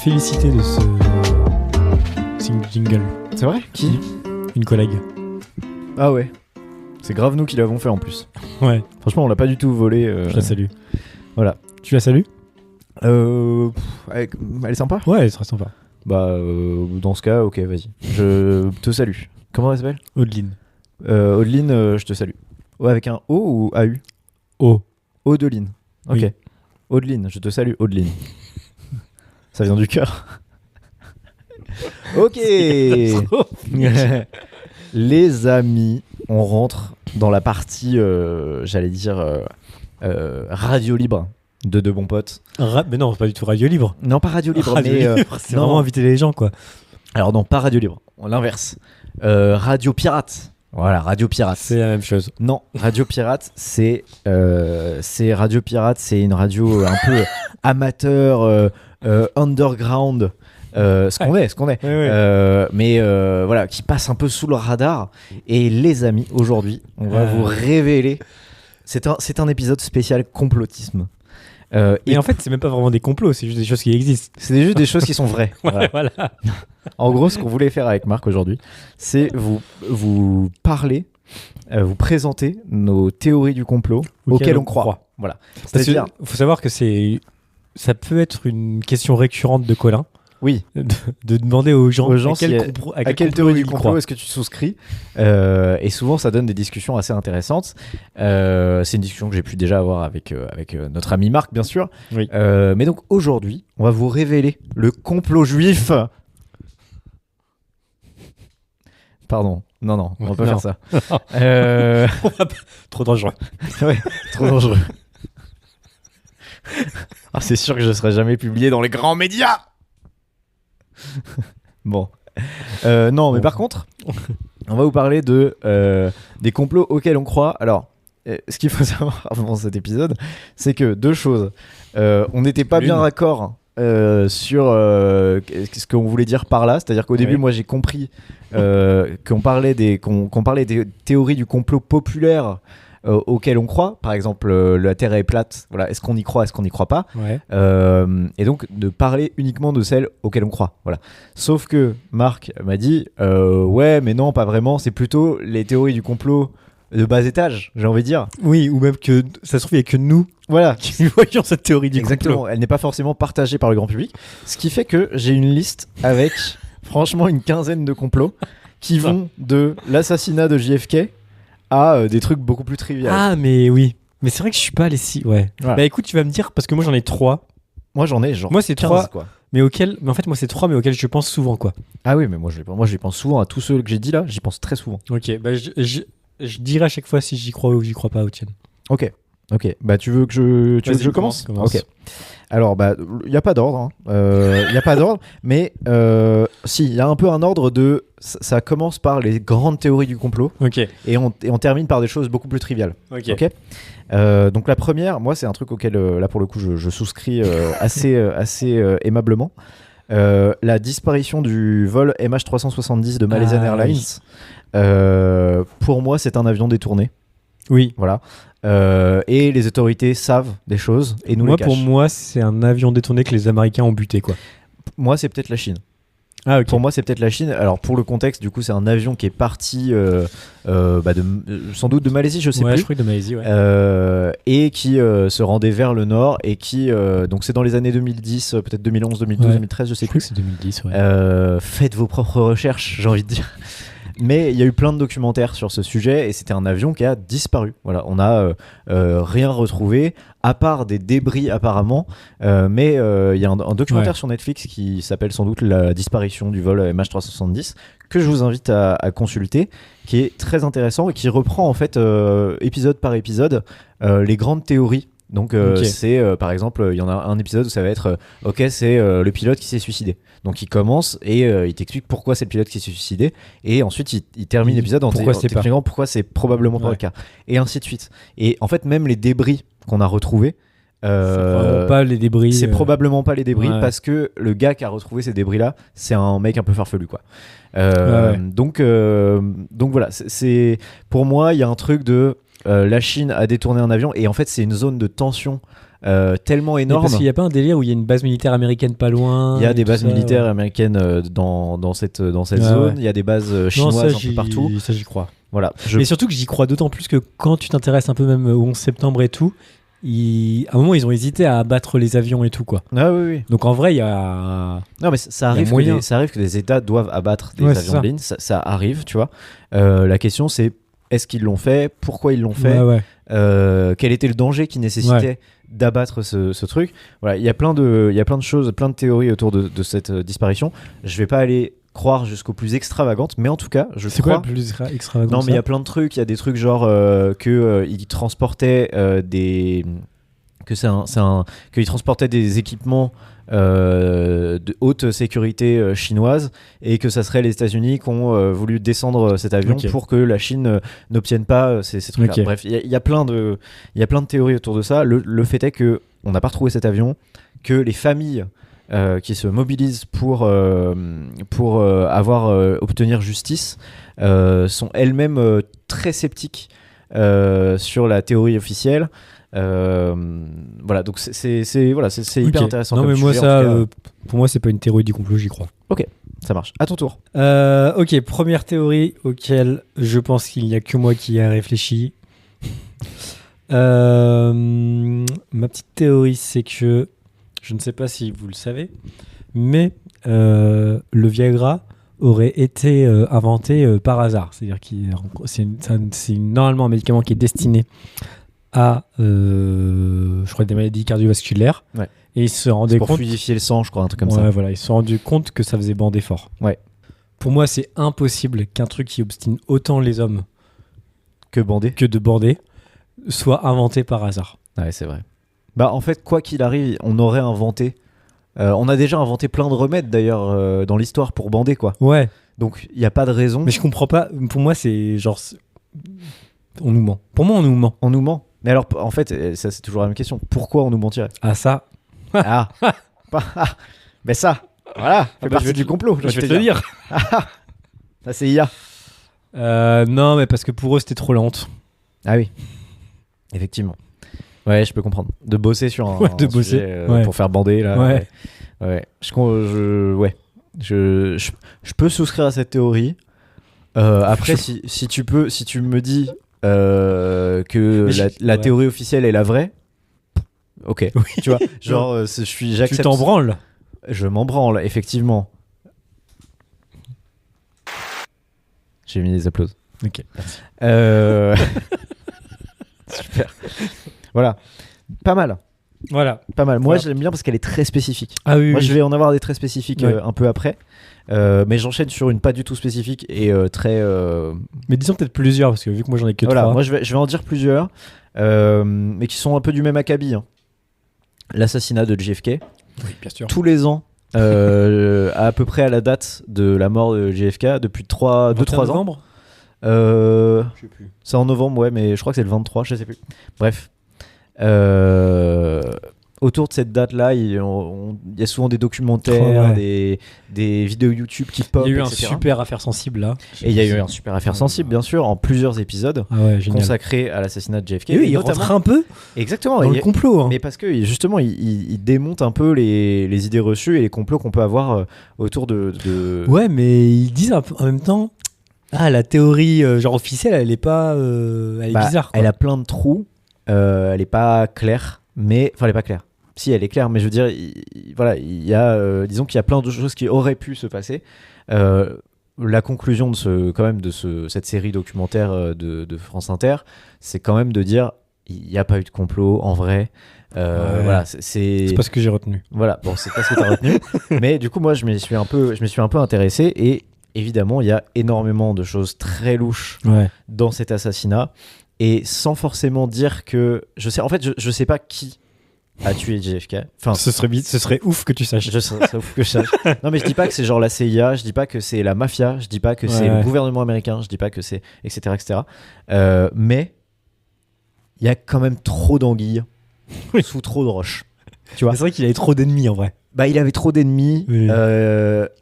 félicité de ce jingle. C'est vrai ? Qui ? Une collègue. Ah ouais. C'est grave nous qui l'avons fait en plus. Ouais. Franchement, on l'a pas du tout volé. Je la salue. Voilà. Tu la salues ? Elle est sympa ? Ouais, elle est très sympa. Bah, dans ce cas, ok, vas-y. Je te salue. Comment elle s'appelle ? Audeline. Audeline, je te salue. Ouais, avec un O ou AU ? O. Audeline. Ok. Oui. Audeline, je te salue, Audeline. Ça vient du cœur. Ok. Les amis, on rentre dans la partie, j'allais dire, radio libre de Deux Bons Potes. Mais non, c'est pas du tout radio libre. Non, pas radio libre, Radio mais libre, c'est non. vraiment inviter les gens, quoi. Alors non, pas radio libre, l'inverse. Radio pirate. Voilà, radio pirate. C'est la même chose. Non, radio pirate, c'est radio pirate, c'est une radio un peu amateur, underground. Ce qu'on est. Ouais. Mais voilà, qui passe un peu sous le radar. Et les amis, aujourd'hui, on va vous révéler. C'est un épisode spécial complotisme. Et en fait, c'est même pas vraiment des complots, c'est juste des choses qui existent. C'est juste des choses qui sont vraies. Voilà. En gros, ce qu'on voulait faire avec Marc aujourd'hui, c'est vous parler, vous présenter nos théories du complot auxquelles on croit. Voilà. Parce qu'il faut savoir que ça peut être une question récurrente de Colin. Oui. De demander aux gens à quelle théorie du complot est-ce que tu souscris, et souvent ça donne des discussions assez intéressantes. C'est une discussion que j'ai pu déjà avoir avec notre ami Marc, bien sûr. Oui. Mais donc aujourd'hui, on va vous révéler le complot juif. Pardon, non, on va pas faire ça. Trop dangereux. Ouais, trop dangereux. Ah, c'est sûr que je serai jamais publié dans les grands médias. Bon. Non, mais par contre, on va vous parler des complots auxquels on croit. Alors, ce qu'il faut savoir avant cet épisode, c'est que deux choses. On n'était pas bien raccord sur ce qu'on voulait dire par là. C'est-à-dire qu'au début, moi, j'ai compris qu'on parlait des théories du complot populaire auxquelles on croit. Par exemple, la Terre est plate. Voilà, est-ce qu'on y croit, est-ce qu'on n'y croit pas ? Ouais. Et donc, de parler uniquement de celles auxquelles on croit. Voilà. Sauf que Marc m'a dit ouais, mais non, pas vraiment. C'est plutôt les théories du complot de bas étage, j'ai envie de dire. Oui, ou même que ça se trouve, il n'y a que nous qui voyons cette théorie du Exactement. complot. Elle n'est pas forcément partagée par le grand public. Ce qui fait que j'ai une liste avec, franchement, une quinzaine de complots qui vont de l'assassinat de JFK à des trucs beaucoup plus triviaux. Ah, mais oui. Mais c'est vrai que je suis pas allé si. Ouais. Voilà. Bah écoute, tu vas me dire, parce que moi j'en ai 3. Moi j'en ai genre. Moi c'est 15, 3, quoi. mais en fait, moi c'est 3, mais auxquels je pense souvent, quoi. Ah oui, mais moi je pense souvent à tous ceux que j'ai dit là, j'y pense très souvent. Ok, bah je dirai à chaque fois si j'y crois ou j'y crois pas, Etienne. Ok. Bah tu veux que je commence ? Ok. Alors bah il y a pas d'ordre, il y a pas d'ordre, mais si il y a un peu un ordre de ça commence par les grandes théories du complot. Ok. Et on termine par des choses beaucoup plus triviales. Ok. Donc la première, moi c'est un truc auquel là pour le coup je souscris assez aimablement. La disparition du vol MH370 de Malaysian Airlines. Pour moi c'est un avion détourné. Oui. Voilà. Et les autorités savent des choses et nous les cachent. Pour moi, c'est un avion détourné que les Américains ont buté, quoi. Moi, c'est peut-être la Chine. Ah, ok. Pour moi, c'est peut-être la Chine. Alors, pour le contexte, du coup, c'est un avion qui est parti sans doute de Malaisie, je sais plus. Ouais, je crois que de Malaisie, ouais. Et qui se rendait vers le nord et qui, donc c'est dans les années 2010, peut-être 2011, 2012, 2013, je sais plus. Je crois que c'est 2010, ouais. Faites vos propres recherches, j'ai envie de dire. Mais il y a eu plein de documentaires sur ce sujet et c'était un avion qui a disparu. Voilà, on n'a rien retrouvé à part des débris apparemment. Mais il y a un documentaire sur Netflix qui s'appelle sans doute La disparition du vol MH370 que je vous invite à consulter, qui est très intéressant et qui reprend en fait épisode par épisode les grandes théories. Donc c'est par exemple il y en a un épisode où ça va être c'est le pilote qui s'est suicidé. Donc il commence et il t'explique pourquoi c'est le pilote qui s'est suicidé et ensuite il termine l'épisode en t'expliquant pourquoi c'est probablement pas le cas et ainsi de suite. Et en fait même les débris qu'on a retrouvés c'est pas les débris. C'est probablement pas les débris parce que le gars qui a retrouvé ces débris là c'est un mec un peu farfelu quoi. Donc voilà c'est pour moi il y a un truc de la Chine a détourné un avion et en fait c'est une zone de tension tellement Mais énorme. parce qu'il n'y a pas un délire où il y a une base militaire américaine pas loin. Il y a et des tout bases ça, militaires ouais. américaines dans cette Ouais, zone. ouais. Il y a des bases Non, chinoises ça, un peu partout. ça j'y crois. Voilà. Mais surtout que j'y crois d'autant plus que quand tu t'intéresses un peu même au 11 septembre et tout, à un moment ils ont hésité à abattre les avions et tout quoi. Ah oui, oui. Donc en vrai il y a... Non, mais ça arrive, moyen. ça arrive que des États doivent abattre des Ouais, c'est avions ça. de ligne. Ça arrive, tu vois. La question, c'est est-ce qu'ils l'ont fait? Pourquoi ils l'ont fait? Ouais, ouais. Quel était le danger qui nécessitait d'abattre ce truc? Voilà, il y a plein de choses, plein de théories autour de cette disparition. Je vais pas aller croire jusqu'aux plus extravagantes, mais en tout cas, je C'est quoi crois. le plus extravagant Non, que mais il y ça a plein de trucs. Il y a des trucs genre qu'ils transportaient des. Qu'ils transportaient des équipements de haute sécurité chinoise et que ça serait les États-Unis qui ont voulu descendre cet avion Ok. pour que la Chine n'obtienne pas ces trucs-là. Ok. Bref, il y a plein de théories autour de ça. Le fait est que on n'a pas retrouvé cet avion, que les familles qui se mobilisent pour obtenir justice sont elles-mêmes très sceptiques sur la théorie officielle. Voilà, donc c'est hyper Ok. intéressant. Non comme mais moi sujet, ça, en tout cas. pour moi c'est pas une théorie du complot, j'y crois. Ça marche. À ton tour. Ok, première théorie auquel je pense qu'il n'y a que moi qui ai réfléchi. Ma petite théorie, c'est que, je ne sais pas si vous le savez, mais le Viagra aurait été inventé par hasard. C'est-à-dire que c'est normalement un médicament qui est destiné à, je crois, des maladies cardiovasculaires. Ouais. Et ils se rendaient Pour compte... fluidifier le sang, je crois, un truc comme Ouais, ça. voilà, ils se sont rendus compte que ça faisait bander fort. Ouais. Pour moi, c'est impossible qu'un truc qui obstine autant les hommes Que bandé. que de bander soit inventé par hasard. Ouais, c'est vrai. Bah, en fait, quoi qu'il arrive, on aurait inventé. On a déjà inventé plein de remèdes d'ailleurs dans l'histoire pour bander, quoi. Ouais, Donc, il n'y a pas de raison. mais je comprends pas. Pour moi, c'est genre. On nous ment. Pour moi, on nous ment. On nous ment. Mais alors, en fait, ça, c'est toujours la même question. Pourquoi on nous mentirait? Ah, ça. Ah, mais ça, voilà, fait bah, partie je vais du complot. Je vais te le dire. Ça, c'est IA. Non, mais parce que pour eux, c'était trop lente. Ah oui, effectivement. Ouais, je peux comprendre. De bosser sur un, Ouais, de un bosser, sujet, ouais. pour faire bander là. Ouais. Ouais. Je peux souscrire à cette théorie. Après, si tu me dis que Mais la ouais. théorie officielle est la vraie, ok. Oui. Tu vois, genre, Tu j'accepte. t'en branles. Je m'en branle, effectivement. J'ai mis des applaudissements. Ok. Super. Voilà. Pas mal. Voilà. Pas mal. Moi, Voilà. je l'aime bien parce qu'elle est très spécifique. Ah oui, Moi, oui. je vais en avoir des très spécifiques Ouais. un peu après. Mais j'enchaîne sur une pas du tout spécifique et très. Mais disons peut-être plusieurs, parce que vu que moi, j'en ai que Voilà, 3. moi, je vais en dire plusieurs, mais qui sont un peu du même acabit. Hein. L'assassinat de JFK. Oui, bien sûr. Tous les ans, à peu près à la date de la mort de JFK, depuis 2-3 ans. novembre Je sais plus. C'est en novembre, ouais, mais je crois que c'est le 23, je sais plus. Bref. Autour de cette date-là, il y a souvent des documentaires, Ouais. des vidéos YouTube qui pop, Il y a eu un etc. super affaire sensible là. Et il y a eu un super affaire sensible, bien sûr, en plusieurs épisodes Ah ouais, génial. consacrés à l'assassinat de JFK. Et oui, il notamment- rentre un peu Exactement. dans et- le complot. Hein. Mais parce que justement, il démonte un peu les idées reçues et les complots qu'on peut avoir autour de... Ouais, mais ils disent un peu, en même temps, ah, la théorie genre officielle, elle est pas, elle est Bah, bizarre. Quoi. elle a plein de trous. Elle est pas claire, mais enfin, elle est pas claire. Si, elle est claire, mais je veux dire, voilà, il y a, disons qu'il y a plein de choses qui auraient pu se passer. La conclusion de cette série documentaire de France Inter, c'est quand même de dire, il n'y a pas eu de complot en vrai. Ouais. Voilà, C'est pas ce que j'ai retenu. Voilà, bon, c'est pas ce que t'as retenu. Mais du coup, moi, je me suis un peu intéressé et évidemment, il y a énormément de choses très louches Ouais. dans cet assassinat et sans forcément dire que je sais pas qui a tué JFK. Enfin, Ce serait ouf que tu saches. je sais, ça ouf que je sache. Non, mais je dis pas que c'est genre la CIA, je dis pas que c'est la mafia, je dis pas que c'est Ouais. le gouvernement américain, je dis pas que c'est etc. Mais il y a quand même trop d'anguilles sous trop de roches. Tu vois. C'est vrai qu'il avait trop d'ennemis en vrai. Bah, il avait trop d'ennemis. Oui.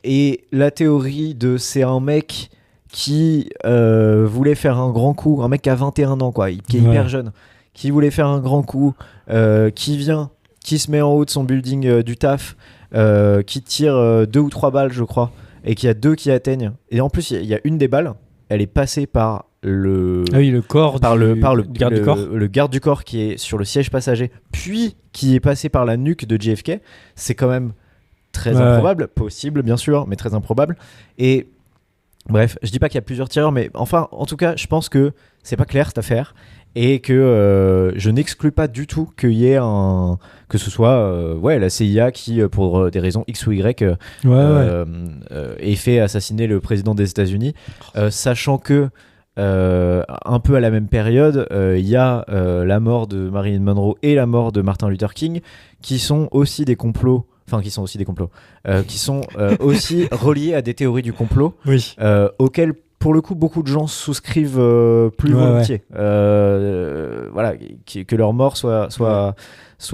Et la théorie de c'est un mec qui voulait faire un grand coup, un mec qui a 21 ans, quoi, qui est Ouais. hyper jeune, qui voulait faire un grand coup, qui vient qui se met en haut de son building du taf, qui tire 2 ou 3 balles, je crois, et qu'il y a 2 qui atteignent. Et en plus, il y a une des balles, elle est passée par le corps le garde du corps. Le garde du corps qui est sur le siège passager, puis qui est passé par la nuque de JFK. C'est quand même très improbable, possible bien sûr, mais très improbable. Et bref, je dis pas qu'il y a plusieurs tireurs, mais enfin, en tout cas, je pense que c'est pas clair cette affaire et que je n'exclus pas du tout qu'il y ait que ce soit la CIA qui, pour des raisons X ou Y, ait fait assassiner le président des États-Unis, sachant que un peu à la même période, il y a la mort de Marilyn Monroe et la mort de Martin Luther King, qui sont aussi des complots. Qui sont aussi reliés à des théories du complot, auxquelles, pour le coup, beaucoup de gens souscrivent plus volontiers. Voilà, que leur mort soit que ce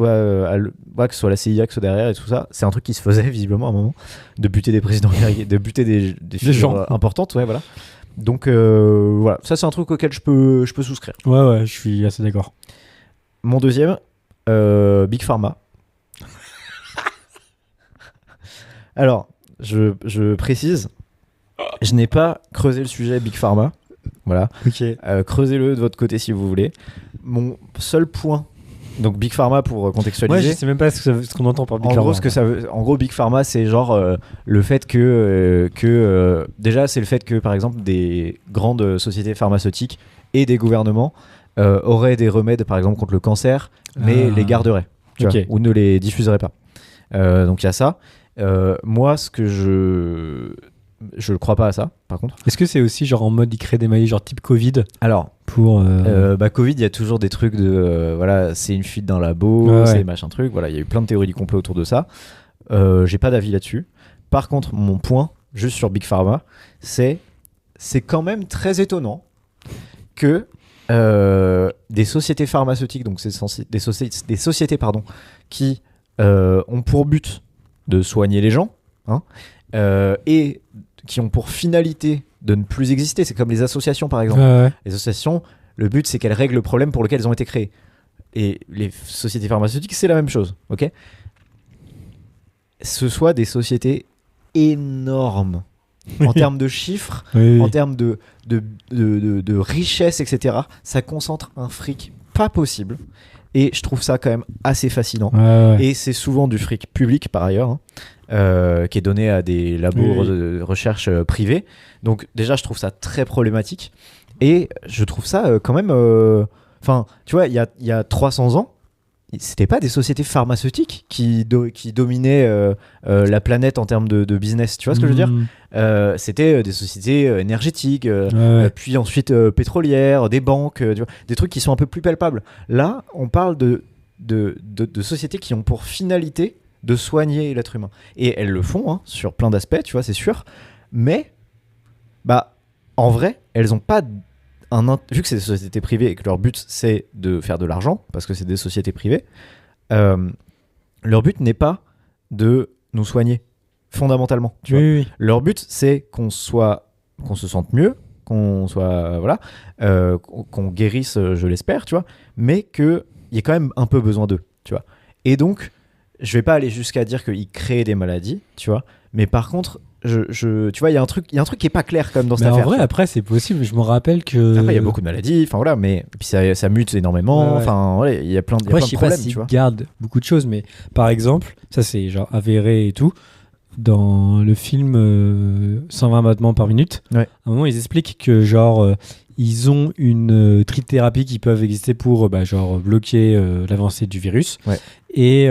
soit la CIA qui soit derrière et tout ça. C'est un truc qui se faisait visiblement à un moment, de buter des présidents, de buter des figures importantes. Ouais, voilà. Donc voilà, ça c'est un truc auquel je peux souscrire. Ouais, je suis assez d'accord. Mon deuxième, Big Pharma. Alors, je précise, je n'ai pas creusé le sujet Big Pharma. Voilà. Ok. Creusez-le de votre côté si vous voulez. Mon seul point, donc Big Pharma pour contextualiser. Ouais, je sais même pas ce qu'on entend par Big Pharma. En gros, Big Pharma, c'est genre le fait que déjà, c'est le fait que par exemple des grandes sociétés pharmaceutiques et des gouvernements auraient des remèdes, par exemple contre le cancer, mais les garderaient, tu vois, ou ne les diffuseraient pas. Donc il y a ça. Moi, ce que je crois pas à ça, par contre. Est-ce que c'est aussi genre en mode ils créent des maladies genre type Covid? Alors, pour Covid, il y a toujours des trucs de voilà, c'est une fuite d'un labo, c'est machin truc. Voilà, il y a eu plein de théories du complot autour de ça. J'ai pas d'avis là-dessus. Par contre, mon point, juste sur Big Pharma, c'est quand même très étonnant que des sociétés pharmaceutiques, donc c'est des sociétés qui ont pour but de soigner les gens, et qui ont pour finalité de ne plus exister. C'est comme les associations, par exemple. Les associations, le but, c'est qu'elles règlent le problème pour lequel elles ont été créées. Et les sociétés pharmaceutiques, c'est la même chose. Ok ? Ce soit des sociétés énormes en termes de chiffres, en termes de richesse, etc. Ça concentre un fric pas possible. Et je trouve ça quand même assez fascinant. Et c'est souvent du fric public par ailleurs, qui est donné à des labos de recherche privés. Donc déjà, je trouve ça très problématique. Et je trouve ça quand même... Enfin, tu vois, il y a 300 ans, c'était pas des sociétés pharmaceutiques qui dominaient la planète en termes de business. Tu vois ce que je veux dire ? C'était des sociétés énergétiques, puis ensuite pétrolières, des banques, tu vois, des trucs qui sont un peu plus palpables. Là, on parle de sociétés qui ont pour finalité de soigner l'être humain. Et elles le font sur plein d'aspects, tu vois, c'est sûr. Mais, en vrai, elles ont pas... vu que c'est des sociétés privées et que leur but c'est de faire de l'argent, parce que c'est des sociétés privées, leur but n'est pas de nous soigner fondamentalement, tu vois. Leur but c'est qu'on se sente mieux, qu'on soit qu'on guérisse, je l'espère, tu vois, mais qu'il y ait quand même un peu besoin d'eux, tu vois. Et donc je vais pas aller jusqu'à dire qu'ils créent des maladies, tu vois, mais par contre tu vois, il y a un truc qui est pas clair quand même dans cette affaire. En vrai, après, c'est possible. Je me rappelle que. Après, il y a beaucoup de maladies. Enfin voilà, mais puis ça mute énormément. Enfin voilà, il y a plein de problèmes. Je sais pas s'ils gardent beaucoup de choses, mais par exemple, ça c'est genre avéré et tout. Dans le film 120 battements par minute, à un moment ils expliquent que genre ils ont une trithérapie qui peuvent exister pour genre bloquer l'avancée du virus, et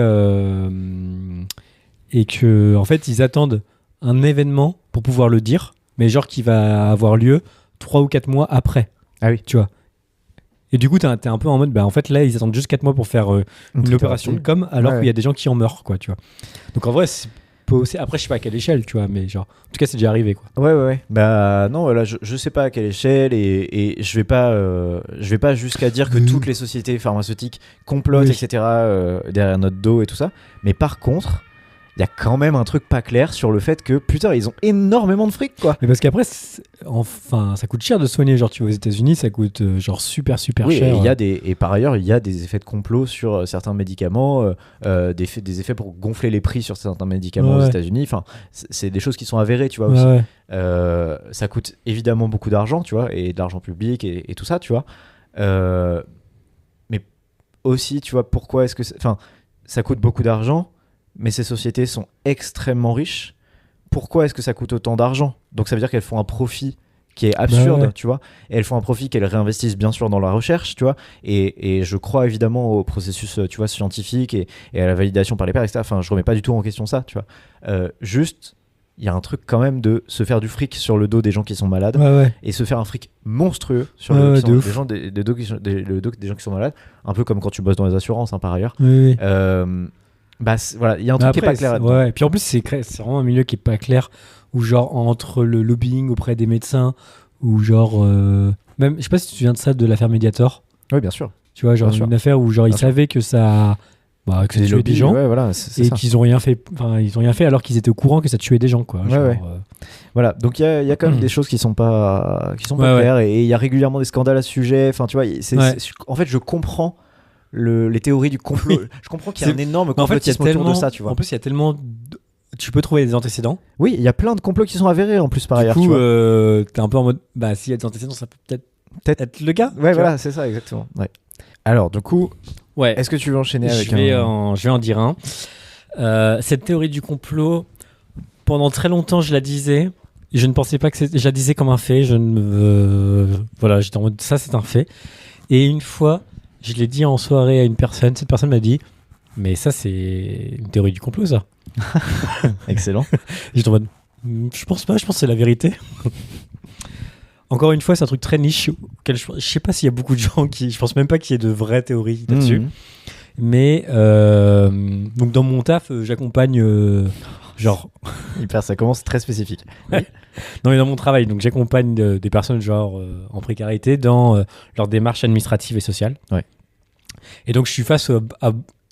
que en fait ils attendent un événement pour pouvoir le dire, mais genre qui va avoir lieu 3 ou 4 mois après. Ah oui. Tu vois. Et du coup, t'es un peu en mode, en fait, là, ils attendent juste 4 mois pour faire une opération de com, alors qu'il y a des gens qui en meurent, quoi, tu vois. Donc en vrai, c'est possible. Après, je sais pas à quelle échelle, tu vois, mais genre, en tout cas, c'est déjà arrivé, quoi. Ouais. Non, là, je sais pas à quelle échelle, et je vais pas jusqu'à dire que toutes les sociétés pharmaceutiques complotent, etc., derrière notre dos et tout ça. Mais par contre, il y a quand même un truc pas clair sur le fait que putain, ils ont énormément de fric, quoi. Mais parce qu'après, enfin, ça coûte cher de soigner. Genre, tu vas aux États-Unis, ça coûte genre super Oui, cher. et par ailleurs, il y a des effets de complot sur certains médicaments, des effets pour gonfler les prix sur certains médicaments aux États-Unis. Enfin, c'est des choses qui sont avérées, tu vois, aussi. Ça coûte évidemment beaucoup d'argent, tu vois, et de l'argent public et tout ça, tu vois. Mais aussi, tu vois, pourquoi est-ce que... Enfin, ça coûte beaucoup d'argent, mais ces sociétés sont extrêmement riches. Pourquoi est-ce que ça coûte autant d'argent ? Donc ça veut dire qu'elles font un profit qui est absurde, tu vois. Et elles font un profit qu'elles réinvestissent bien sûr dans la recherche, tu vois. Et je crois évidemment au processus, tu vois, scientifique et à la validation par les pairs, etc. Enfin, je remets pas du tout en question ça, tu vois. Juste, il y a un truc quand même de se faire du fric sur le dos des gens qui sont malades et se faire un fric monstrueux sur le dos des gens qui sont malades. Un peu comme quand tu bosses dans les assurances, hein, par ailleurs. Voilà, il y a un truc qui est pas clair là-dedans. Et puis en plus, c'est vraiment un milieu qui est pas clair, où genre entre le lobbying auprès des médecins, ou genre même, je sais pas si tu te souviens de ça, de l'affaire Mediator. Oui, bien sûr. Tu vois, genre une affaire où genre ils savaient que ça tuait des gens, et qu'ils ont rien fait. Enfin, ils ont rien fait alors qu'ils étaient au courent que ça tuait des gens, quoi. Voilà, donc il y a quand même des choses qui sont pas claires, et il y a régulièrement des scandales à ce sujet. Enfin, tu vois, en fait, je comprends les théories du complot. Je comprends qu'il y a un énorme complotisme autour de ça, tu vois. En plus, il y a tellement... Tu peux trouver des antécédents. Oui, il y a plein de complots qui sont avérés en plus par ailleurs. Du coup, t'es un peu en mode, s'il y a des antécédents, ça peut peut-être être le cas. Ouais, voilà, c'est ça, exactement. Ouais. Alors, du coup, est-ce que tu veux enchaîner avec je vais en dire un. Cette théorie du complot, pendant très longtemps, je la disais. Je ne pensais pas que je la disais comme un fait. Voilà, j'étais en mode, ça, c'est un fait. Et une fois, je l'ai dit en soirée à une personne. Cette personne m'a dit, mais ça, c'est une théorie du complot, ça. Excellent. J'étais en mode, je pense pas, je pense que c'est la vérité. Encore une fois, c'est un truc très niche. Je sais pas s'il y a beaucoup de gens qui... Je pense même pas qu'il y ait de vraies théories là-dessus. Mais donc dans mon taf, j'accompagne... genre... Hyper, ça commence très spécifique. Oui. Non, mais dans mon travail, donc j'accompagne des personnes genre en précarité dans leur démarche administrative et sociale. Ouais. Et donc je suis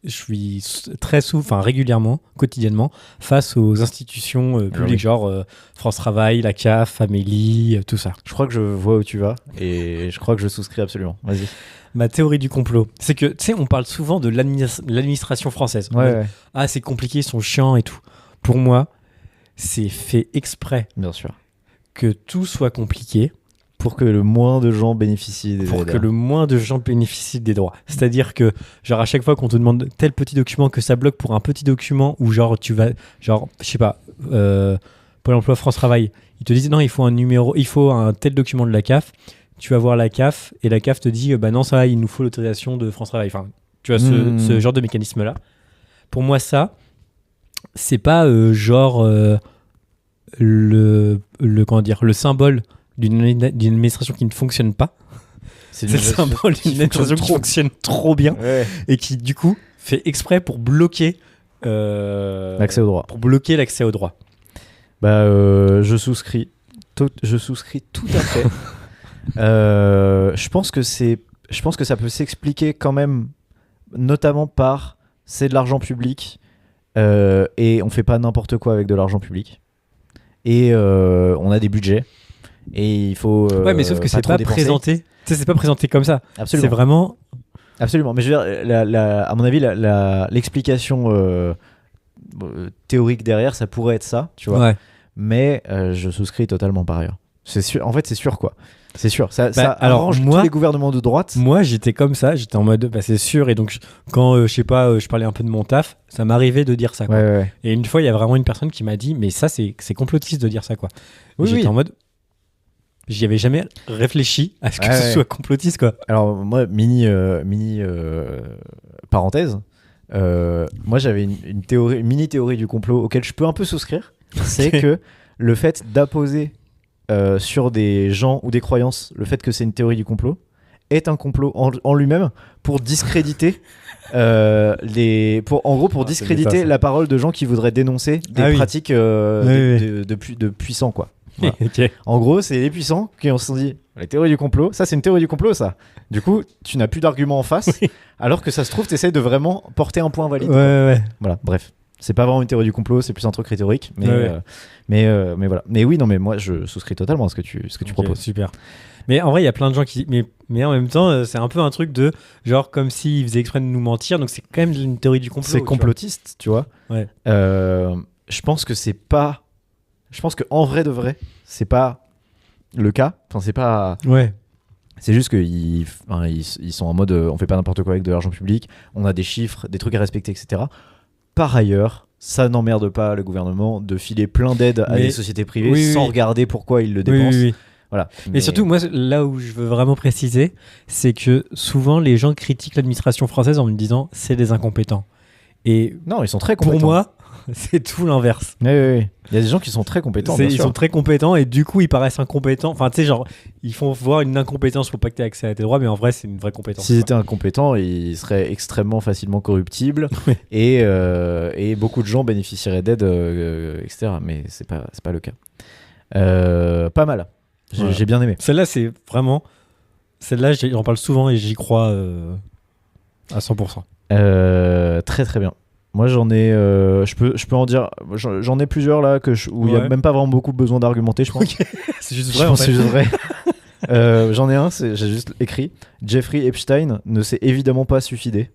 je suis très souvent, régulièrement, quotidiennement, face aux institutions publiques, genre France Travail, la CAF, Amélie, tout ça. Je crois que je vois où tu vas et je crois que je souscris absolument. Vas-y. Ma théorie du complot, c'est que, tu sais, on parle souvent de l'administration française. Ouais. Ah, c'est compliqué, ils sont chiants et tout. Pour moi, c'est fait exprès. Bien sûr. Que tout soit compliqué. Pour que le moins de gens bénéficient des droits. Pour que le moins de gens bénéficient des droits. C'est-à-dire que, genre, à chaque fois qu'on te demande tel petit document, que ça bloque pour un petit document, ou genre, tu vas, genre, je sais pas, Pôle emploi France Travail, ils te disent non, il faut un tel document de la CAF. Tu vas voir la CAF, et la CAF te dit, non, ça, il nous faut l'autorisation de France Travail. Enfin, tu vois, ce genre de mécanisme-là. Pour moi, ça, c'est pas genre le symbole d'une administration qui ne fonctionne pas. C'est le symbole d'une administration qui fonctionne trop bien et qui du coup fait exprès pour bloquer l'accès au droit. Pour bloquer l'accès au droit. Je souscris tout à fait. Je pense que ça peut s'expliquer quand même, notamment par c'est de l'argent public. Et on fait pas n'importe quoi avec de l'argent public et on a des budgets et il faut mais sauf que c'est pas présenté, tu sais, c'est pas présenté comme ça. Absolument. C'est vraiment mais je veux dire, à mon avis l'explication théorique derrière ça pourrait être ça, tu vois. Mais je souscris totalement par ailleurs. C'est sûr, en fait c'est sûr quoi. C'est sûr, ça arrange tous les gouvernements de droite. Moi, j'étais comme ça, j'étais en mode, c'est sûr. Et donc, quand, je sais pas, je parlais un peu de mon taf, ça m'arrivait de dire ça, quoi. Ouais. Et une fois, il y a vraiment une personne qui m'a dit, mais ça, c'est complotiste de dire ça, quoi. J'étais en mode, j'y avais jamais réfléchi à ce que ce soit complotiste, quoi. Alors, moi, mini parenthèse, moi, j'avais une mini théorie du complot auquel je peux un peu souscrire. C'est que le fait d'apposer sur des gens ou des croyances, le fait que c'est une théorie du complot est un complot en lui-même pour discréditer pour discréditer la parole de gens qui voudraient dénoncer des pratiques de puissants, quoi. Voilà. Okay. En gros, c'est les puissants qui se sont dit la théorie du complot, ça c'est une théorie du complot, ça. Du coup, tu n'as plus d'arguments en face, alors que ça se trouve, tu essaies de vraiment porter un point valide. Ouais. Voilà, bref. C'est pas vraiment une théorie du complot, c'est plus un truc rhétorique. Mais voilà. Mais oui, non, mais moi, je souscris totalement à ce que tu proposes. Super. Mais en vrai, il y a plein de gens qui. Mais en même temps, c'est un peu un truc de genre comme s'ils faisaient exprès de nous mentir. Donc c'est quand même une théorie du complot. C'est complotiste, tu vois. Ouais. Je pense que c'est pas. Je pense qu'en vrai de vrai, c'est pas le cas. Enfin, c'est pas. Ouais. C'est juste qu'ils sont en mode on fait pas n'importe quoi avec de l'argent public, on a des chiffres, des trucs à respecter, etc. Par ailleurs, ça n'emmerde pas le gouvernement de filer plein d'aides à des sociétés privées sans regarder pourquoi ils le dépensent. Oui. Voilà. Mais surtout, moi, là où je veux vraiment préciser, c'est que souvent les gens critiquent l'administration française en me disant c'est des incompétents. Et non, ils sont très compétents. Pour moi, c'est tout l'inverse. Oui. Il y a des gens qui sont très compétents. Ils sont très compétents et du coup ils paraissent incompétents. Enfin, tu sais, genre, ils font voir une incompétence pour pas que tu aies accès à tes droits, mais en vrai, c'est une vraie compétence. S'ils étaient incompétents, ils seraient extrêmement facilement corruptibles et beaucoup de gens bénéficieraient d'aides, etc. Mais c'est pas le cas. Pas mal. J'ai bien aimé. Celle-là, c'est vraiment. Celle-là, j'en parle souvent et j'y crois à 100%. Très très bien. Moi j'en ai, je peux en dire, j'en ai plusieurs là où il y a même pas vraiment beaucoup besoin d'argumenter, je pense. Okay. C'est juste vrai. C'est juste vrai. J'en ai un, j'ai juste écrit. Jeffrey Epstein ne s'est évidemment pas suicidé.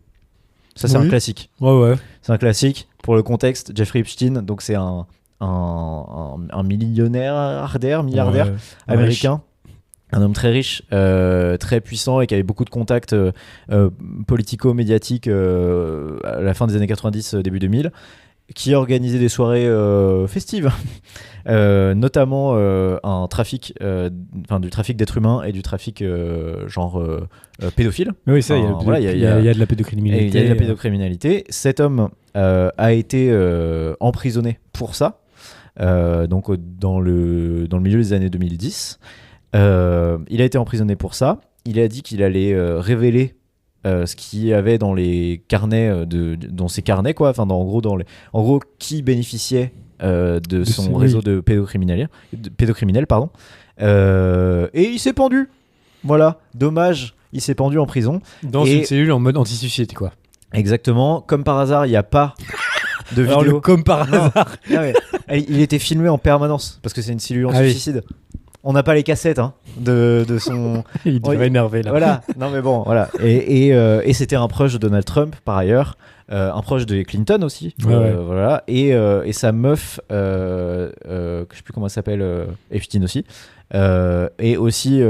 Ça c'est un classique. Ouais. C'est un classique. Pour le contexte, Jeffrey Epstein, donc c'est un milliardaire américain. Un homme très riche, très puissant et qui avait beaucoup de contacts politico-médiatiques à la fin des années 90, début 2000, qui organisait des soirées festives, notamment un trafic, du trafic d'êtres humains et du trafic pédophile. Oui, ça, il y a de la pédocriminalité. Il y a de la pédocriminalité. Cet homme a été emprisonné pour ça, donc dans le milieu des années 2010. Il a été emprisonné pour ça. Il a dit qu'il allait révéler ce qu'il y avait dans les carnets, dans ses carnets, quoi. Enfin, en gros, qui bénéficiait de son réseau de pédocriminels, pardon. Et il s'est pendu. Voilà, dommage, il s'est pendu en prison. Dans une cellule en mode anti-suicide, quoi. Exactement. Comme par hasard, il n'y a pas de vidéo. Comme par hasard. Il était filmé en permanence parce que c'est une cellule anti-suicide. On n'a pas les cassettes de son. Il devait énerver là. Voilà. Non mais bon, voilà. Et c'était un proche de Donald Trump par ailleurs, un proche de Clinton aussi. Voilà. Et sa meuf, je sais plus comment elle s'appelle, Epstein aussi. Et aussi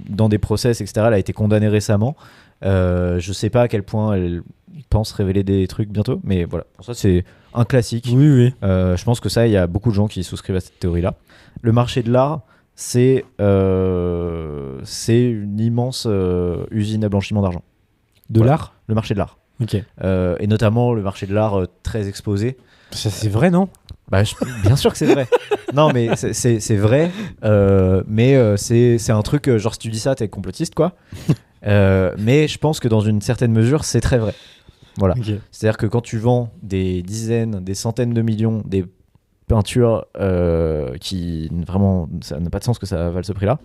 dans des process, etc. Elle a été condamnée récemment. Je sais pas à quel point elle pense révéler des trucs bientôt, mais voilà. Pour ça, c'est un classique. Oui. Je pense que ça, il y a beaucoup de gens qui souscrivent à cette théorie-là. Le marché de l'art. C'est une immense usine à blanchiment d'argent. De l'art ? Le marché de l'art. Ok. Et notamment le marché de l'art très exposé. Ça, c'est vrai, non ? Bien sûr que c'est vrai. Non, mais c'est vrai. Mais c'est un truc, genre si tu dis ça, t'es complotiste, quoi. Mais je pense que dans une certaine mesure, c'est très vrai. Voilà. Okay. C'est-à-dire que quand tu vends des dizaines, des centaines de millions, des peinture qui vraiment ça n'a pas de sens que ça vale ce prix là,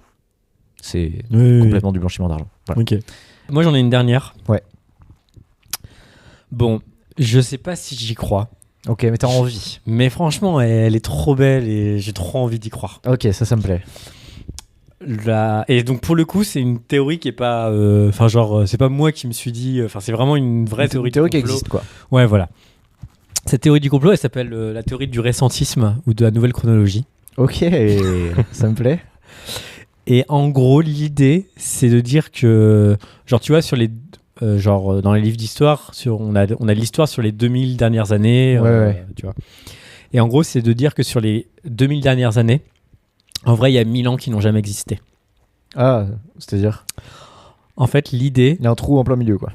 c'est complètement du blanchiment d'argent. Voilà. Ok. Moi j'en ai une dernière. Ouais. Bon, je sais pas si j'y crois. Ok, mais t'as envie. Mais franchement elle est trop belle et j'ai trop envie d'y croire. Ok, ça me plaît. Et donc pour le coup c'est une théorie qui est pas c'est pas moi qui me suis dit, c'est vraiment une vraie théorie qui existe, quoi. Ouais, voilà. Cette théorie du complot, elle s'appelle la théorie du récentisme ou de la nouvelle chronologie. Ok, ça me plaît. Et en gros, l'idée, c'est de dire que, genre, tu vois, sur les, dans les livres d'histoire, on a l'histoire sur les 2000 dernières années, tu vois. Et en gros, c'est de dire que sur les 2000 dernières années, en vrai, il y a 1000 ans qui n'ont jamais existé. Ah, c'est-à-dire ? En fait, l'idée... Il y a un trou en plein milieu, quoi.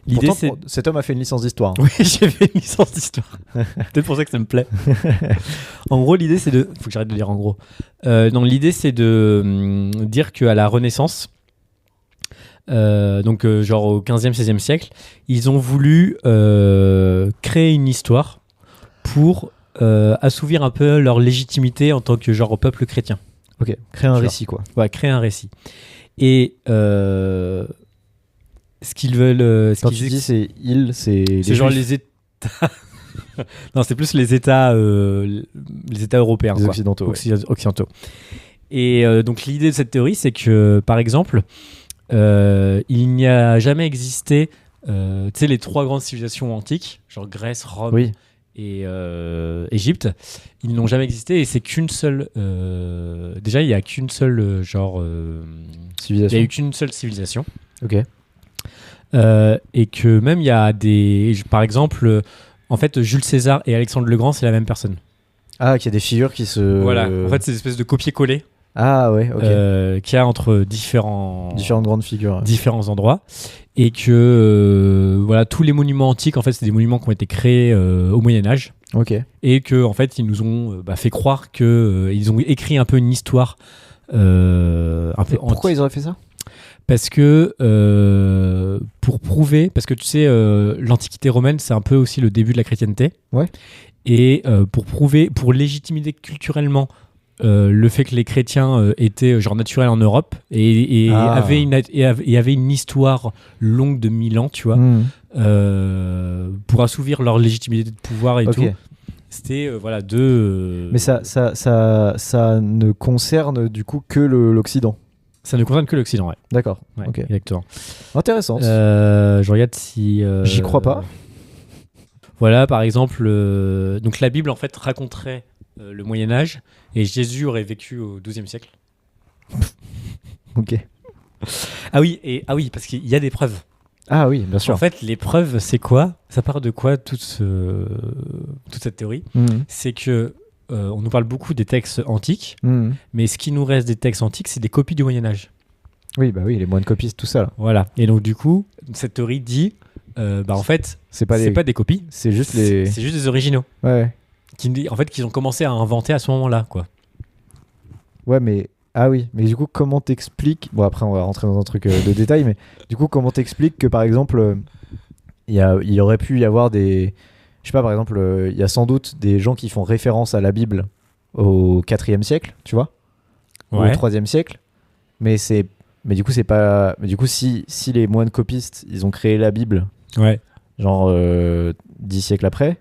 L'idée, pourtant, cet homme a fait une licence d'histoire. Oui, j'ai fait une licence d'histoire. Peut-être pour ça que ça me plaît. En gros, l'idée, c'est de... Faut que j'arrête de lire en gros. Non, l'idée, c'est de dire qu'à la Renaissance, genre au 15e, 16e siècle, ils ont voulu créer une histoire pour assouvir un peu leur légitimité en tant que genre peuple chrétien. Ok, créer un récit, quoi. Ouais, créer un récit. Et ce qu'ils veulent... Quand tu dis c'est genre les États... Non, c'est plus les États européens, Les quoi. Occidentaux. Ouais. Occidentaux. Et donc l'idée de cette théorie, c'est que, par exemple, il n'y a jamais existé, tu sais, les 3 grandes civilisations antiques, genre Grèce, Rome Oui. et Égypte, ils n'ont jamais existé et c'est qu'une seule. Déjà, il n'y a qu'une seule il Civilisation. n'y a eu qu'une seule civilisation. Ok. Et que même il y a par exemple, en fait, Jules César et Alexandre le Grand, c'est la même personne. Ah, qu'il y a des figures qui se. Voilà. En fait, c'est une espèce de copier-coller Ah ouais. Ok. qu'il y a entre différentes grandes figures. Ouais. différents endroits et que voilà, tous les monuments antiques, en fait, c'est des monuments qui ont été créés au Moyen Âge. Ok. Et que en fait ils nous ont fait croire que ils ont écrit un peu une histoire un peu Pourquoi ils auraient fait ça? parce que pour prouver, parce que tu sais l'Antiquité romaine c'est un peu aussi le début de la chrétienté. Ouais. Et pour prouver, pour légitimer culturellement le fait que les chrétiens étaient genre naturels en Europe et avaient une histoire longue de 1000 ans, tu vois. Pour assouvir leur légitimité de pouvoir et Ok. tout. C'était voilà deux. Mais ça ne concerne du coup que l'Occident. Ça ne concerne que l'Occident, ouais. D'accord. Ouais, Ok. exactement. Intéressant. Je regarde si. J'y crois pas. Voilà, par exemple, donc la Bible en fait raconterait le Moyen Âge et Jésus aurait vécu au XIIe siècle. Ok. Ah oui, parce qu'il y a des preuves. Ah oui, bien sûr. En fait, les preuves, c'est quoi? Ça part de quoi toute cette théorie? C'est que on nous parle beaucoup des textes antiques, mais ce qui nous reste des textes antiques, c'est des copies du Moyen Âge. Oui, bah oui, les moines copistes, tout ça là. Voilà. Et donc du coup, cette théorie dit, en fait, C'est pas c'est pas des copies, c'est juste les. c'est juste des originaux, Ouais. en fait, qu'ils ont commencé à inventer à ce moment-là, quoi. Ouais, mais. Ah oui, mais du coup, comment t'expliques. Bon, après, on va rentrer dans un truc de détail, mais du coup, comment t'expliques que par exemple, il aurait pu y avoir des. Je sais pas, par exemple, il y a sans doute des gens qui font référence à la Bible au 4e siècle, tu vois, ou au 3e siècle, mais c'est. Mais du coup, c'est pas. Mais du coup, si les moines copistes, ils ont créé la Bible, Ouais. genre 10 siècles après,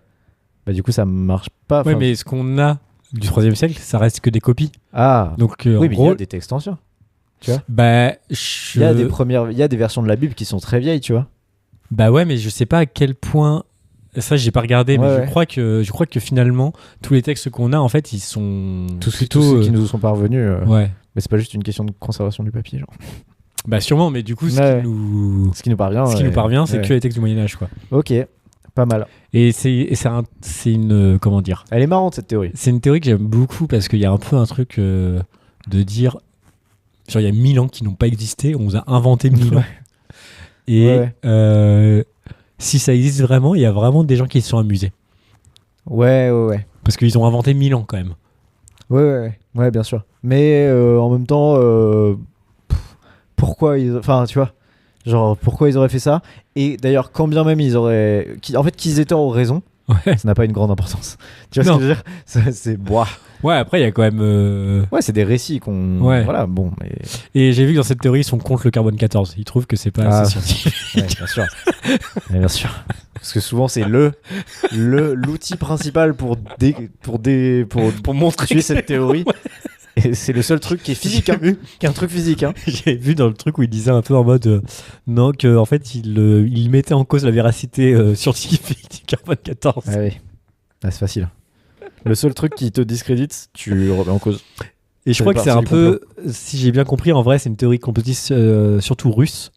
bah du coup, ça marche pas. Ouais, Enfin, mais ce qu'on a du 3e siècle, ça reste que des copies. Ah. Donc Oui, en mais il y gros, a des textes anciens. bah, Il y a des versions de la Bible qui sont très vieilles, tu vois. bah ouais, mais je sais pas à quel point. Ça, j'ai pas regardé, mais Ouais, je crois que finalement, tous les textes qu'on a, en fait, ils sont Tous plutôt. ceux qui nous sont parvenus. Ouais. Mais c'est pas juste une question de conservation du papier, genre. Bah sûrement, mais du coup, Ouais. ce qui nous parvient, c'est ouais. que les textes du Moyen Âge, quoi. Ok, pas mal. Et c'est une comment dire. Elle est marrante cette théorie. C'est une théorie que j'aime beaucoup parce qu'il y a un peu un truc de dire, genre il y a 1000 ans qui n'ont pas existé, on nous a inventé 1000 ans. Et si ça existe vraiment, il y a vraiment des gens qui se sont amusés. Ouais. Parce qu'ils ont inventé 1000 ans quand même. Ouais, bien sûr. Mais en même temps, pourquoi ils. Enfin, tu vois, genre, pourquoi ils auraient fait ça? Et d'ailleurs, quand bien même ils auraient. En fait, qu'ils aient tort ou raison, Ouais. ça n'a pas une grande importance. Tu vois Non. ce que je veux dire? C'est. Boah. Ouais, après il y a quand même. Ouais, c'est des récits qu'on. Ouais. Voilà, bon, mais. Et j'ai vu que dans cette théorie, ils sont contre le carbone 14. Ils trouvent que c'est pas Ah. assez scientifique. Ouais, bien sûr. Ouais, bien sûr. Parce que souvent, c'est l'outil principal pour montrer tuer cette théorie. Et c'est le seul truc qui est physique, hein, qui est un truc physique. Hein. J'ai vu dans le truc où il disait un peu en mode non, que en fait il mettait en cause la véracité scientifique du carbone 14. Ah oui. Ah, c'est facile. Le seul truc qui te discrédite, tu remets en cause. Et je crois que c'est un peu, si j'ai bien compris, en vrai, c'est une théorie complotiste surtout russe.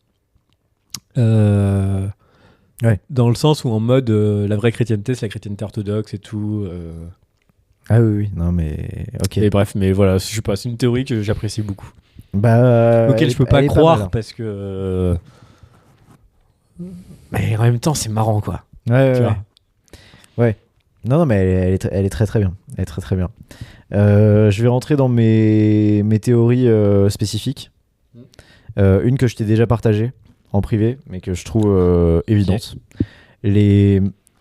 Ouais. Dans le sens où en mode la vraie chrétienté, c'est la chrétienté orthodoxe et tout. Ah oui, non mais ok. Et bref, mais voilà, je sais pas, c'est une théorie que j'apprécie beaucoup. Bah, Auquel je peux pas elle est croire mal, hein. parce que. Mais en même temps, c'est marrant quoi. Ouais, Tu ouais, vois. ouais. Non, mais elle est très très bien. Elle est très très bien. Je vais rentrer dans mes théories spécifiques. Une que je t'ai déjà partagée en privé, mais que je trouve évidente.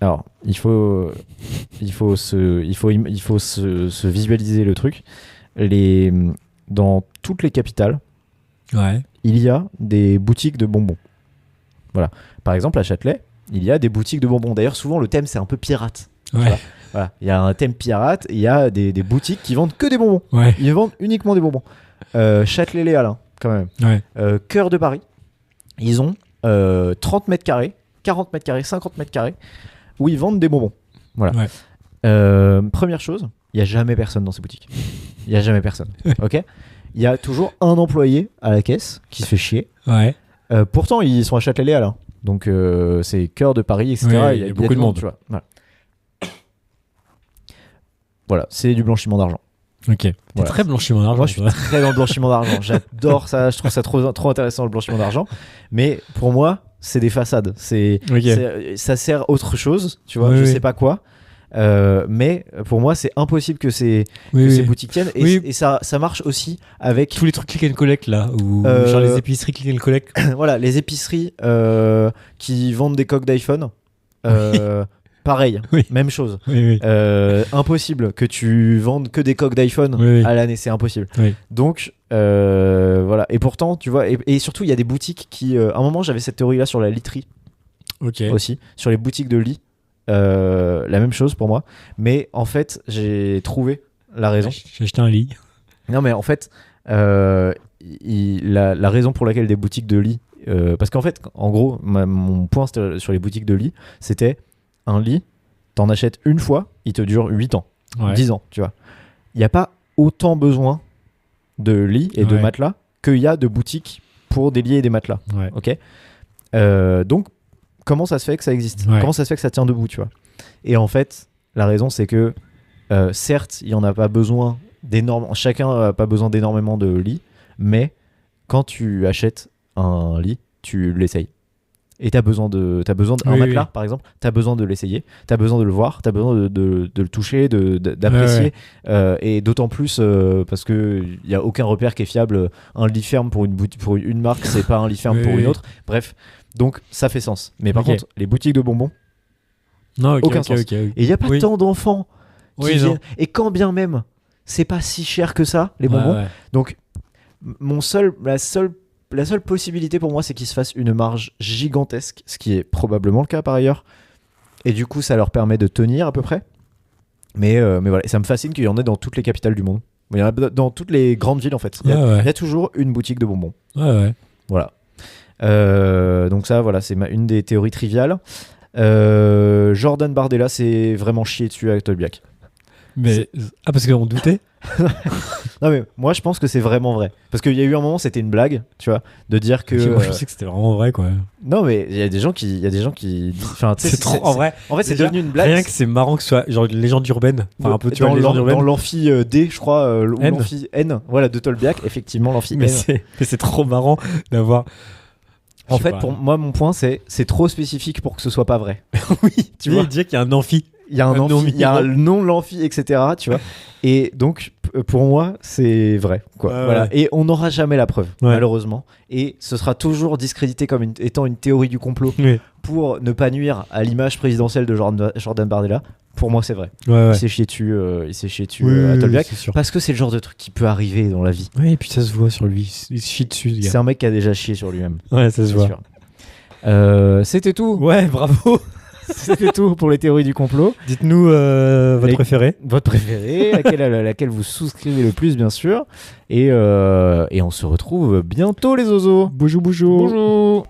Alors, il faut se visualiser le truc. Dans toutes les capitales, Ouais. il y a des boutiques de bonbons. Voilà. Par exemple, à Châtelet, il y a des boutiques de bonbons. D'ailleurs, souvent, le thème, c'est un peu pirate. Ouais. Voilà, il y a un thème pirate, il y a des boutiques qui vendent que des bonbons. Ouais. Ils vendent uniquement des bonbons. Châtelet-Les-Halles, quand même. Ouais. Cœur de Paris. Ils ont 30 mètres carrés, 40 mètres carrés, 50 mètres carrés où ils vendent des bonbons. Voilà. Ouais. Première chose, il n'y a jamais personne dans ces boutiques. Il n'y a jamais personne. Ok. Il y a toujours un employé à la caisse qui se fait chier. Ouais. Pourtant, ils sont à Châtelet-Les-Halles. Hein. Donc, c'est Cœur de Paris, etc. Ouais, il y a beaucoup de monde. Tu vois. Voilà, c'est du blanchiment d'argent. Ok. T'es Voilà. très blanchiment d'argent. Moi, je suis toi. très dans le blanchiment d'argent. J'adore ça. Je trouve ça trop intéressant, le blanchiment d'argent. Mais pour moi, c'est des façades. Ok. Ça sert à autre chose. Tu vois, Oui, je oui. sais pas quoi. Mais pour moi, c'est impossible que ces boutiques tiennent. Et, Oui. et ça marche aussi avec Tous les trucs click and collect là, ou genre les épiceries click and collect. voilà, les épiceries qui vendent des coques d'iPhone. Pareil, Oui. même chose. Oui. Impossible que tu vendes que des coques d'iPhone Oui. à l'année, c'est impossible. Oui. Donc voilà. Et pourtant, tu vois, et surtout, il y a des boutiques qui. À un moment, j'avais cette théorie-là sur la literie Ok. aussi, sur les boutiques de lit. La même chose pour moi. Mais en fait, j'ai trouvé la raison. J'ai acheté un lit. Non, mais en fait, la raison pour laquelle des boutiques de lit. Parce qu'en fait, en gros, mon point sur les boutiques de lit, c'était un lit, t'en achètes une fois, il te dure 8 ans, Ouais. 10 ans, tu vois. Il n'y a pas autant besoin de lits et de Ouais. matelas qu'il y a de boutiques pour des lits et des matelas. Ouais. Ok. Donc, comment ça se fait que ça existe ? Ouais. Comment ça se fait que ça tient debout, tu vois ? Et en fait, la raison, c'est que certes, il n'y en a pas besoin chacun n'a pas besoin d'énormément de lits, mais quand tu achètes un lit, tu l'essayes. Et t'as besoin d'un Oui, matelas, oui. par exemple, t'as besoin de l'essayer, t'as besoin de le voir, t'as besoin de le toucher, d'apprécier, et d'autant plus parce que il y a aucun repère qui est fiable. Un lit ferme pour une marque, c'est pas un lit ferme Oui, pour oui. une autre. Bref, donc ça fait sens. Mais par Ok. contre, les boutiques de bonbons, Non, ok, aucun ok, sens. ok. et il y a pas Oui. tant d'enfants qui Oui, non. viennent. Et quand bien même, c'est pas si cher que ça, les bonbons. Ouais. Donc, la seule possibilité pour moi, c'est qu'ils se fassent une marge gigantesque, ce qui est probablement le cas par ailleurs. Et du coup, ça leur permet de tenir à peu près. Mais voilà, et ça me fascine qu'il y en ait dans toutes les capitales du monde. Il y en a dans toutes les grandes villes en fait. Il y Ouais. a toujours une boutique de bonbons. Ouais. Voilà. Donc ça, voilà, c'est une des théories triviales. Jordan Bardella s'est vraiment chié dessus avec Tolbiac. Mais parce qu'on doutait. Non mais moi je pense que c'est vraiment vrai parce qu'il y a eu un moment c'était une blague, tu vois, de dire que Moi, je pensais que c'était vraiment vrai, quoi. non mais il y a des gens qui enfin tu sais, C'est trop. En vrai, en fait c'est déjà, devenu une blague. rien que c'est marrant que ce soit genre une légende urbaine. Enfin, un peu, tu vois, dans une légende urbaine. l'amphi D, je crois, ou N. l'amphi N, voilà, de Tolbiac, effectivement l'amphi Mais N. c'est trop marrant d'avoir. En Je sais fait, pas. pour moi, mon point, c'est trop spécifique pour que ce soit pas vrai. Oui, tu vois. dire qu'il y a un amphi. Il y a un nom amphi, il y a un minimum. nom de l'amphi, etc. Tu vois. Et donc, pour moi, c'est vrai. Quoi. Ouais, Voilà. ouais. Et on n'aura jamais la preuve, Ouais. malheureusement. Et ce sera toujours discrédité comme étant une théorie du complot Oui. pour ne pas nuire à l'image présidentielle de Jordan Bardella. Pour moi, c'est vrai. Ouais. Il s'est chié dessus, Oui, à Tolbiac. c'est sûr. Parce que c'est le genre de truc qui peut arriver dans la vie. Oui, et puis ça se voit sur lui. Il se chie dessus, le C'est gars. un mec qui a déjà chié sur lui-même. Ouais, ça se C'est voit. sûr. C'était tout. Ouais, bravo. C'était tout pour les théories du complot. Dites-nous votre Les- préféré. Votre préférée, laquelle vous souscrivez le plus, bien sûr. Et on se retrouve bientôt, les ozos. Bonjour. Bonjour.